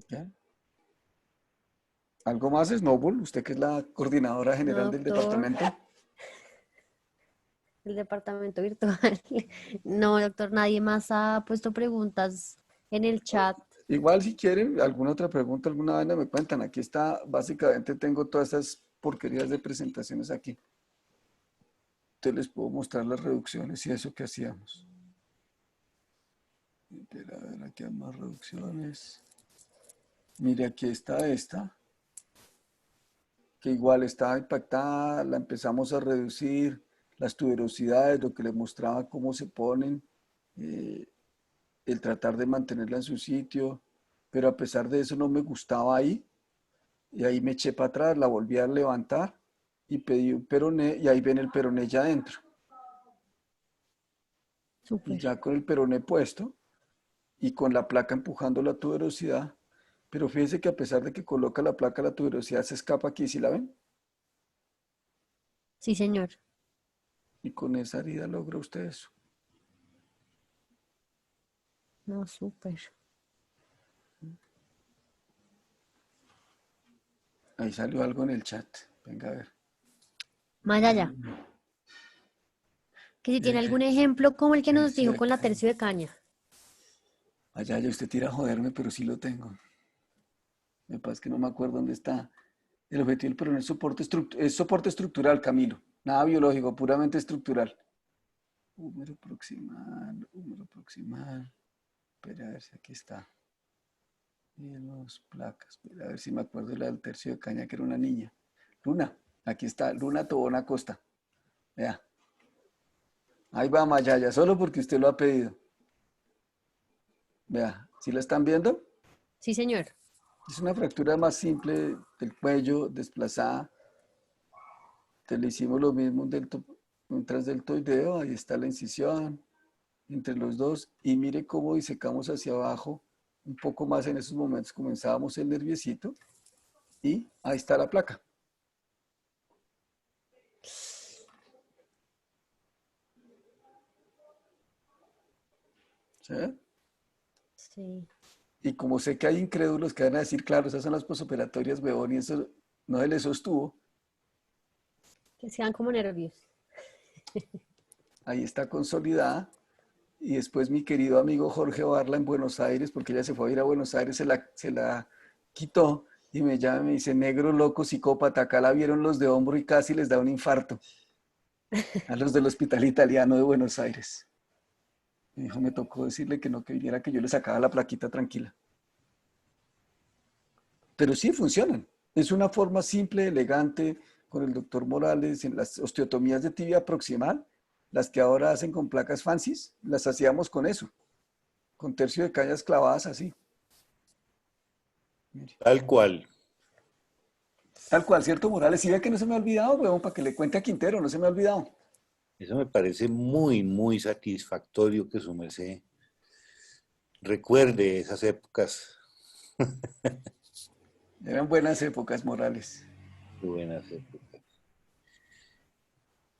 ¿Ya? ¿Algo más, Snowball? Usted que es la coordinadora No, general del doctor, departamento. el departamento virtual. No, doctor, nadie más ha puesto preguntas en el chat. Igual si quieren alguna otra pregunta, alguna vaina me cuentan. Aquí está, básicamente tengo todas estas porquerías de presentaciones aquí. Entonces les puedo mostrar las reducciones y eso que hacíamos. Espera, a ver, aquí hay más reducciones. Mire, aquí está esta, que igual estaba impactada, la empezamos a reducir, las tuberosidades, lo que les mostraba cómo se ponen, eh, el tratar de mantenerla en su sitio, pero a pesar de eso no me gustaba ahí, y ahí me eché para atrás, la volví a levantar y pedí un peroné, y ahí ven el peroné ya adentro. Y Súper. ya con el peroné puesto y con la placa empujando la tuberosidad, pero fíjense que a pesar de que coloca la placa, la tuberosidad se escapa aquí, ¿sí la ven? Sí, señor. Y con esa herida logra usted eso. No, súper. Ahí salió algo en el chat. Venga a ver. Mayaya, que si tiene algún ejemplo como el que nos Tercio dijo de con la caña. tercio de caña. Allá ya usted tira a joderme, pero sí lo tengo. Me pasa que no me acuerdo dónde está. El objetivo del peroné es soporte estructural, Camilo. Nada biológico, puramente estructural. Húmero proximal, húmero proximal. Espera a ver si aquí está. Y los placas. Espera a ver si me acuerdo de la del tercio de caña, que era una niña. Luna, aquí está. Luna Tobón Acosta. Vea. Ahí va Mayaya, solo porque usted lo ha pedido. Vea, ¿sí la están viendo? Sí, señor. Es una fractura más simple del cuello, desplazada. Entonces le hicimos lo mismo un transdeltoideo, ahí está la incisión entre los dos. Y mire cómo disecamos hacia abajo un poco más en esos momentos. Comenzábamos el nerviecito y ahí está la placa. ¿Sí? Sí. Y como sé que hay incrédulos que van a decir, claro, esas son las posoperatorias, huevón, y eso no se les sostuvo, Que sean como nervios. ahí está consolidada. Y después mi querido amigo Jorge Barla en Buenos Aires, porque ella se fue a ir a Buenos Aires, se la quitó y me llama y me dice, negro, loco, psicópata, acá la vieron los de hombro y casi les da un infarto a los del Hospital Italiano de Buenos Aires. Mi hijo me tocó decirle que no, que viniera, que yo le sacaba la plaquita tranquila. Pero sí funcionan. Es una forma simple, elegante, con el doctor Morales, en las osteotomías de tibia proximal, las que ahora hacen con placas fancies, las hacíamos con eso, con tercio de cañas clavadas así. Mire. Tal cual. Tal cual, ¿cierto, Morales? Sí ve que no se me ha olvidado, weón, para que le cuente a Quintero, no se me ha olvidado. Eso me parece muy, muy satisfactorio que su merced recuerde esas épocas. Eran buenas épocas, Morales. Qué buenas épocas.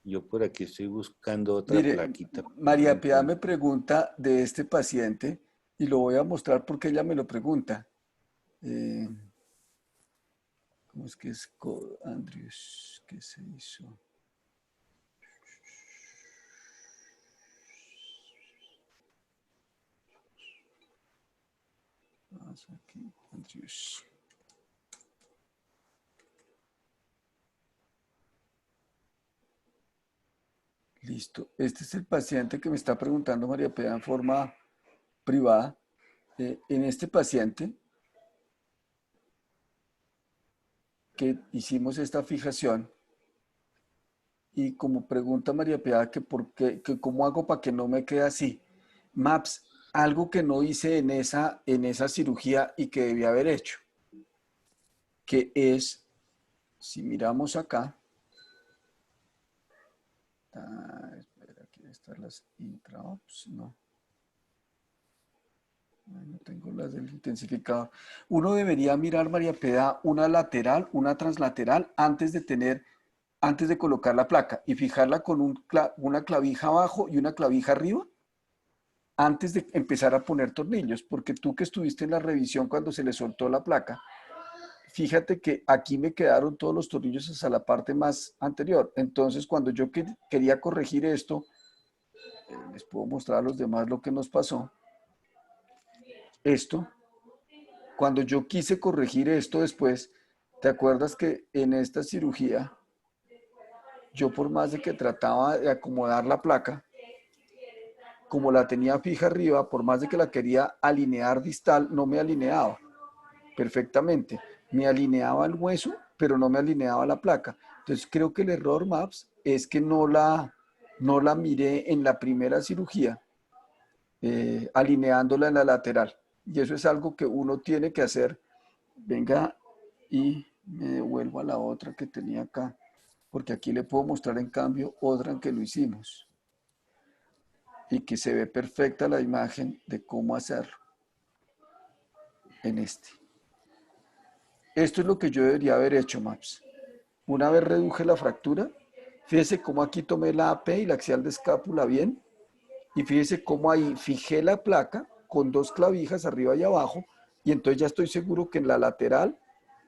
Yo por aquí estoy buscando otra Mire, plaquita. María Piedad me pregunta de este paciente y lo voy a mostrar porque ella me lo pregunta. ¿Cómo es que es Andrews? ¿Qué se hizo? Vamos aquí, Andrews. Listo. Este es el paciente que me está preguntando María Piedad en forma privada. En este paciente que hicimos esta fijación y como pregunta María Piedad que por qué, que cómo hago para que no me quede así. MAPS, algo que no hice en esa cirugía y que debía haber hecho, que es, si miramos acá, espera, aquí están las intraops, no. No tengo las del intensificador. Uno debería mirar, María Piedad, una lateral, una translateral, antes de colocar la placa y fijarla con una clavija abajo y una clavija arriba, antes de empezar a poner tornillos, porque tú que estuviste en la revisión cuando se le soltó la placa, fíjate que aquí me quedaron todos los tornillos hasta la parte más anterior. Entonces, cuando yo quería corregir esto, les puedo mostrar a los demás lo que nos pasó. Esto, cuando yo quise corregir esto después, ¿te acuerdas que en esta cirugía, yo por más de que trataba de acomodar la placa, como la tenía fija arriba, por más de que la quería alinear distal, no me alineaba perfectamente. Me alineaba el hueso, pero no me alineaba la placa. Entonces creo que el error, MAPS, es que no la miré en la primera cirugía, alineándola en la lateral. Y eso es algo que uno tiene que hacer. Venga y me devuelvo a la otra que tenía acá, porque aquí le puedo mostrar en cambio otra en que lo hicimos y que se ve perfecta la imagen de cómo hacerlo en este. Esto es lo que yo debería haber hecho, MAPS. Una vez reduje la fractura, fíjese cómo aquí tomé la AP y la axial de escápula bien, y fíjese cómo ahí fijé la placa con dos clavijas arriba y abajo, y entonces ya estoy seguro que en la lateral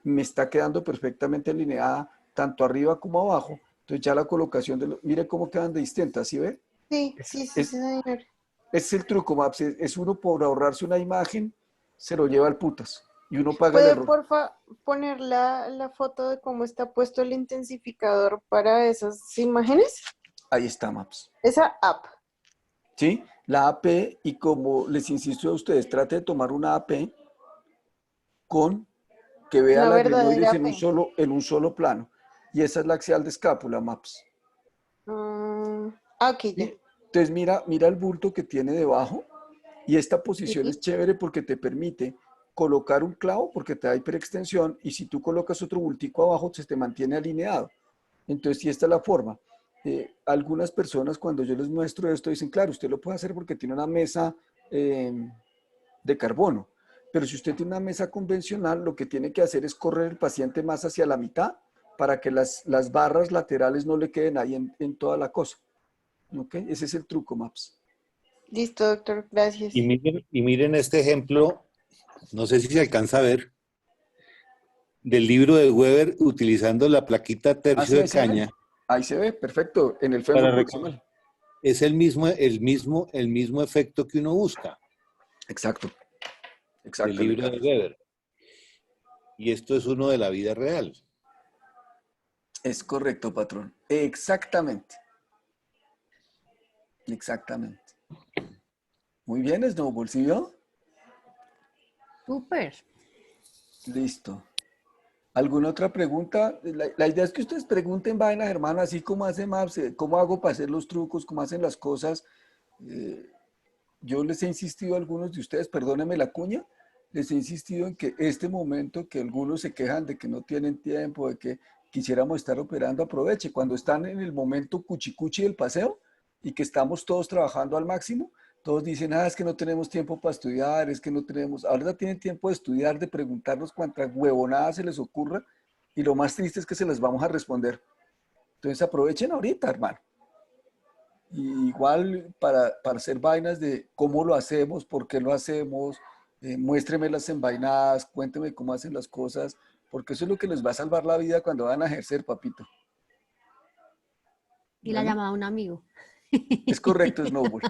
me está quedando perfectamente alineada, tanto arriba como abajo. Entonces ya la colocación mire cómo quedan de distintas, ¿sí ve? Sí, sí, sí, Es, señor. es el truco, Maps, es uno por ahorrarse una imagen, se lo lleva al putas, y uno paga el ¿Puede, error. porfa, poner la foto de cómo está puesto el intensificador para esas imágenes? Ahí está, Maps. Esa app. ¿Sí? La AP, y como les insisto a ustedes, trate de tomar una AP con que vea Una las adenoides verdadera P. en un solo plano. Y esa es la axial de escápula, MAPS. Ok, ya. ¿Sí? Entonces mira el bulto que tiene debajo, y esta posición Sí. es chévere porque te permite colocar un clavo porque te da hiperextensión, y si tú colocas otro bultico abajo se te mantiene alineado. Entonces, sí, esta es la forma. Algunas personas cuando yo les muestro esto dicen, claro, usted lo puede hacer porque tiene una mesa de carbono, pero si usted tiene una mesa convencional, lo que tiene que hacer es correr el paciente más hacia la mitad para que las barras laterales no le queden ahí en toda la cosa. ¿Ok? Ese es el truco, MAPS. Listo, doctor. Gracias. Y miren este ejemplo no sé si se alcanza a ver, del libro de Weber utilizando la plaquita Ah, tercio sí, de ahí se ve. caña Ahí se ve, perfecto, en el para fémur proximal. es el mismo efecto que uno busca Exacto, del exacto, libro de Ricardo. Weber. Y esto es uno de la vida real. Es correcto, patrón. Exactamente. Exactamente. Muy bien, Snowball, ¿sí vio? Súper. Listo. ¿Alguna otra pregunta? La idea es que ustedes pregunten vainas, hermano, así como hace Maps, cómo hago para hacer los trucos, cómo hacen las cosas. Eh, yo les he insistido a algunos de ustedes, perdónenme la cuña, les he insistido en que este momento que algunos se quejan de que no tienen tiempo, de que quisiéramos estar operando, aproveche. Cuando están en el momento cuchicuchi del paseo y que estamos todos trabajando al máximo, todos dicen, es que no tenemos tiempo para estudiar, es que no tenemos, ahora tienen tiempo de estudiar, de preguntarnos cuántas huevonadas se les ocurra y lo más triste es que se las vamos a responder. Entonces aprovechen ahorita, hermano. Y igual para hacer vainas de cómo lo hacemos, por qué lo hacemos, muéstreme las envainadas, cuénteme cómo hacen las cosas, porque eso es lo que les va a salvar la vida cuando van a ejercer, papito. Y la Bueno, llamada a un amigo. es correcto, Snowball.